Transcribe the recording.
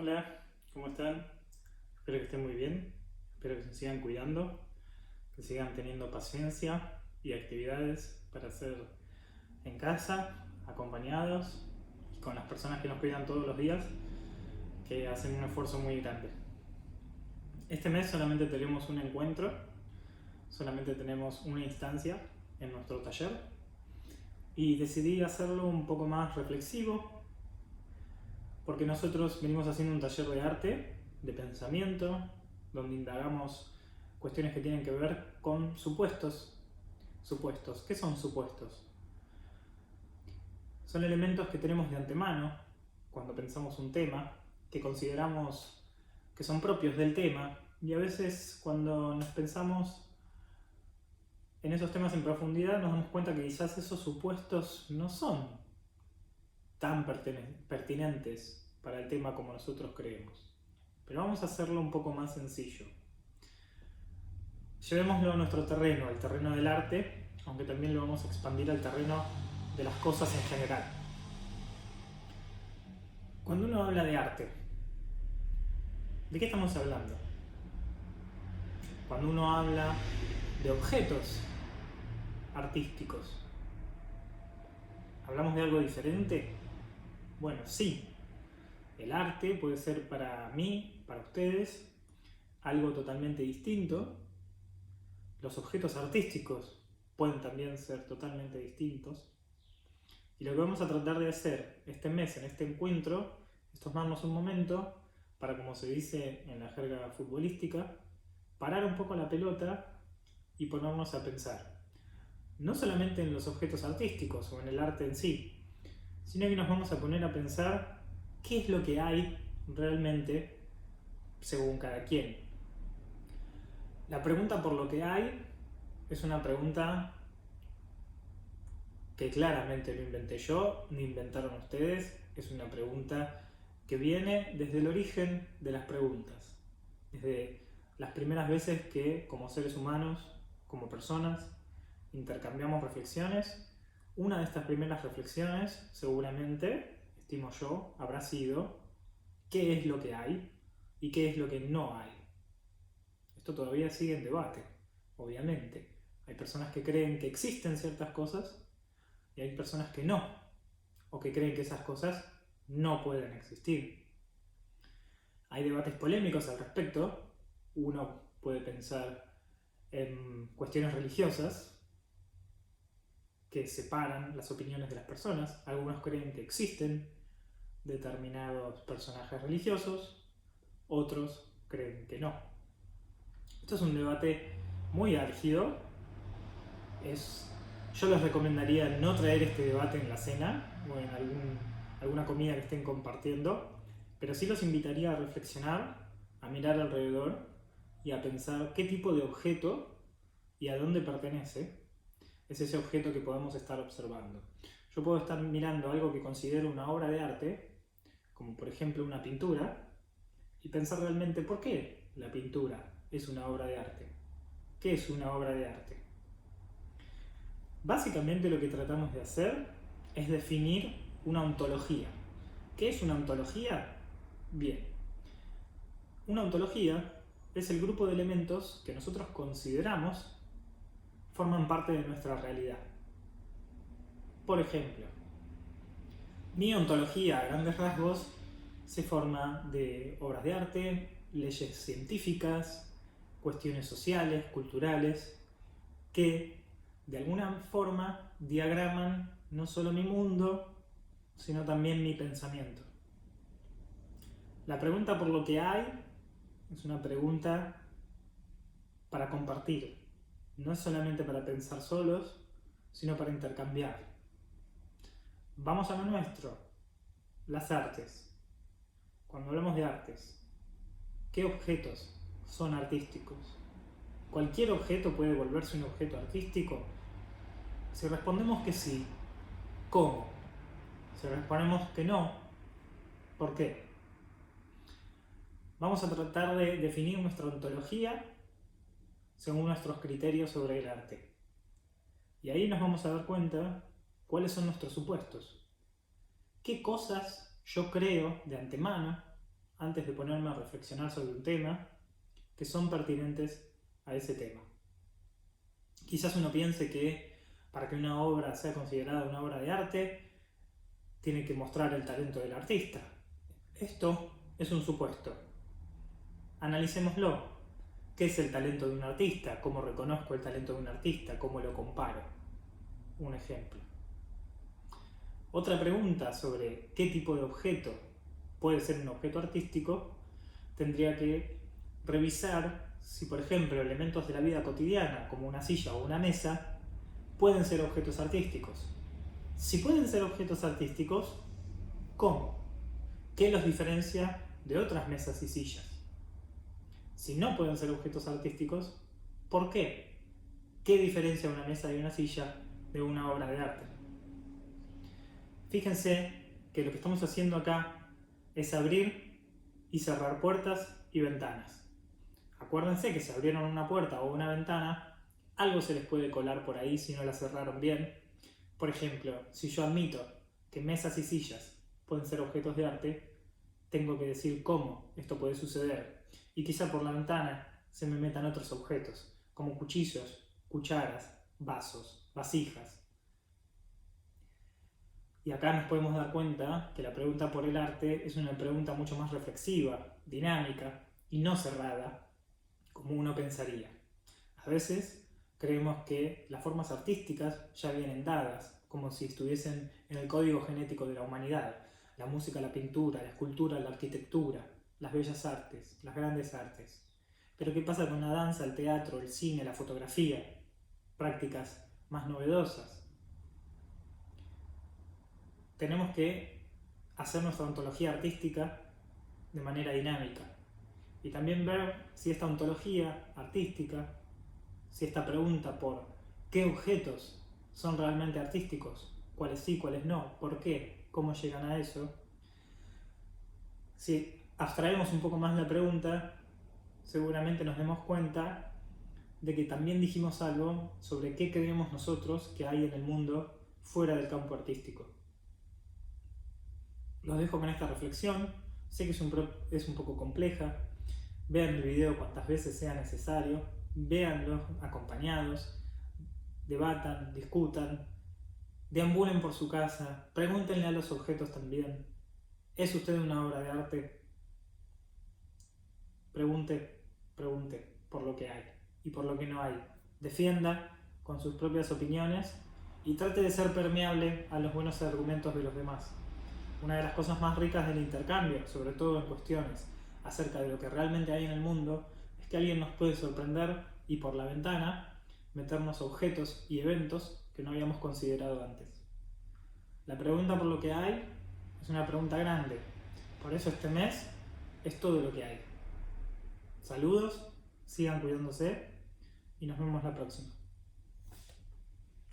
Hola, ¿cómo están? Espero que estén muy bien, espero que se sigan cuidando, que sigan teniendo paciencia y actividades para hacer en casa, acompañados y con las personas que nos cuidan todos los días, que hacen un esfuerzo muy grande. Este mes solamente tenemos un encuentro, solamente tenemos una instancia en nuestro taller y decidí hacerlo un poco más reflexivo porque nosotros venimos haciendo un taller de arte, de pensamiento, donde indagamos cuestiones que tienen que ver con supuestos. Supuestos. ¿Qué son supuestos? Son elementos que tenemos de antemano cuando pensamos un tema, que consideramos que son propios del tema, y a veces cuando nos pensamos en esos temas en profundidad nos damos cuenta que quizás esos supuestos no son tan pertinentes para el tema como nosotros creemos. Pero vamos a hacerlo un poco más sencillo. Llevémoslo a nuestro terreno, al terreno del arte, aunque también lo vamos a expandir al terreno de las cosas en general. Cuando uno habla de arte, ¿de qué estamos hablando? Cuando uno habla de objetos artísticos, ¿hablamos de algo diferente? Bueno, sí. El arte puede ser para mí, para ustedes, algo totalmente distinto. Los objetos artísticos pueden también ser totalmente distintos. Y lo que vamos a tratar de hacer este mes, en este encuentro, es tomarnos un momento para, como se dice en la jerga futbolística, parar un poco la pelota y ponernos a pensar. No solamente en los objetos artísticos o en el arte en sí, sino que nos vamos a poner a pensar qué es lo que hay realmente según cada quien. La pregunta por lo que hay es una pregunta que claramente no inventé yo, ni inventaron ustedes, es una pregunta que viene desde el origen de las preguntas, desde las primeras veces que como seres humanos, como personas, intercambiamos reflexiones. Una de estas primeras reflexiones, seguramente, estimo yo, habrá sido ¿qué es lo que hay y qué es lo que no hay? Esto todavía sigue en debate, obviamente. Hay personas que creen que existen ciertas cosas y hay personas que no, o que creen que esas cosas no pueden existir. Hay debates polémicos al respecto. Uno puede pensar en cuestiones religiosas que separan las opiniones de las personas. Algunos creen que existen determinados personajes religiosos, otros creen que no. Esto es un debate muy álgido. Yo les recomendaría no traer este debate en la cena o en alguna comida que estén compartiendo, pero sí los invitaría a reflexionar, a mirar alrededor y a pensar qué tipo de objeto y a dónde pertenece es ese objeto que podemos estar observando. Yo puedo estar mirando algo que considero una obra de arte, como por ejemplo una pintura, y pensar realmente por qué la pintura es una obra de arte. ¿Qué es una obra de arte? Básicamente lo que tratamos de hacer es definir una ontología. ¿Qué es una ontología? Bien, una ontología es el grupo de elementos que nosotros consideramos forman parte de nuestra realidad. Por ejemplo, mi ontología a grandes rasgos se forma de obras de arte, leyes científicas, cuestiones sociales, culturales, que de alguna forma diagraman no solo mi mundo, sino también mi pensamiento. La pregunta por lo que hay es una pregunta para compartir. No es solamente para pensar solos, sino para intercambiar. Vamos a lo nuestro, las artes. Cuando hablamos de artes, ¿qué objetos son artísticos? ¿Cualquier objeto puede volverse un objeto artístico? Si respondemos que sí, ¿cómo? Si respondemos que no, ¿por qué? Vamos a tratar de definir nuestra ontología según nuestros criterios sobre el arte. Y ahí nos vamos a dar cuenta cuáles son nuestros supuestos. ¿Qué cosas yo creo de antemano antes de ponerme a reflexionar sobre un tema, que son pertinentes a ese tema. Quizás uno piense que para que una obra sea considerada una obra de arte, tiene que mostrar el talento del artista. Esto es un supuesto. Analicémoslo. ¿Qué es el talento de un artista? ¿Cómo reconozco el talento de un artista? ¿Cómo lo comparo? Un ejemplo. Otra pregunta sobre qué tipo de objeto puede ser un objeto artístico, tendría que revisar si, por ejemplo, elementos de la vida cotidiana, como una silla o una mesa, pueden ser objetos artísticos. Si pueden ser objetos artísticos, ¿cómo? ¿Qué los diferencia de otras mesas y sillas? Si no pueden ser objetos artísticos, ¿por qué? ¿Qué diferencia una mesa y una silla de una obra de arte? Fíjense que lo que estamos haciendo acá es abrir y cerrar puertas y ventanas. Acuérdense que si abrieron una puerta o una ventana, algo se les puede colar por ahí si no la cerraron bien. Por ejemplo, si yo admito que mesas y sillas pueden ser objetos de arte, tengo que decir cómo esto puede suceder. Y quizá por la ventana se me metan otros objetos, como cuchillos, cucharas, vasos, vasijas. Y acá nos podemos dar cuenta que la pregunta por el arte es una pregunta mucho más reflexiva, dinámica y no cerrada, como uno pensaría. A veces creemos que las formas artísticas ya vienen dadas, como si estuviesen en el código genético de la humanidad. La música, la pintura, la escultura, la arquitectura, las bellas artes, las grandes artes. Pero ¿qué pasa con la danza, el teatro, el cine, la fotografía? Prácticas más novedosas. Tenemos que hacer nuestra ontología artística de manera dinámica y también ver si esta ontología artística, si esta pregunta por qué objetos son realmente artísticos, cuáles sí, cuáles no, por qué, cómo llegan a eso, si abstraemos un poco más la pregunta, seguramente nos demos cuenta de que también dijimos algo sobre qué creemos nosotros que hay en el mundo fuera del campo artístico. Los dejo con esta reflexión. Sé que es un poco compleja. Vean el video cuantas veces sea necesario. Véanlo acompañados. Debatan, discutan. Deambulen por su casa. Pregúntenle a los objetos también. ¿Es usted una obra de arte? Pregunte por lo que hay y por lo que no hay. Defienda con sus propias opiniones y trate de ser permeable a los buenos argumentos de los demás. Una de las cosas más ricas del intercambio, sobre todo en cuestiones acerca de lo que realmente hay en el mundo, es que alguien nos puede sorprender y por la ventana meternos objetos y eventos que no habíamos considerado antes. La pregunta por lo que hay es una pregunta grande, por eso este mes es todo lo que hay. Saludos, sigan cuidándose y nos vemos la próxima.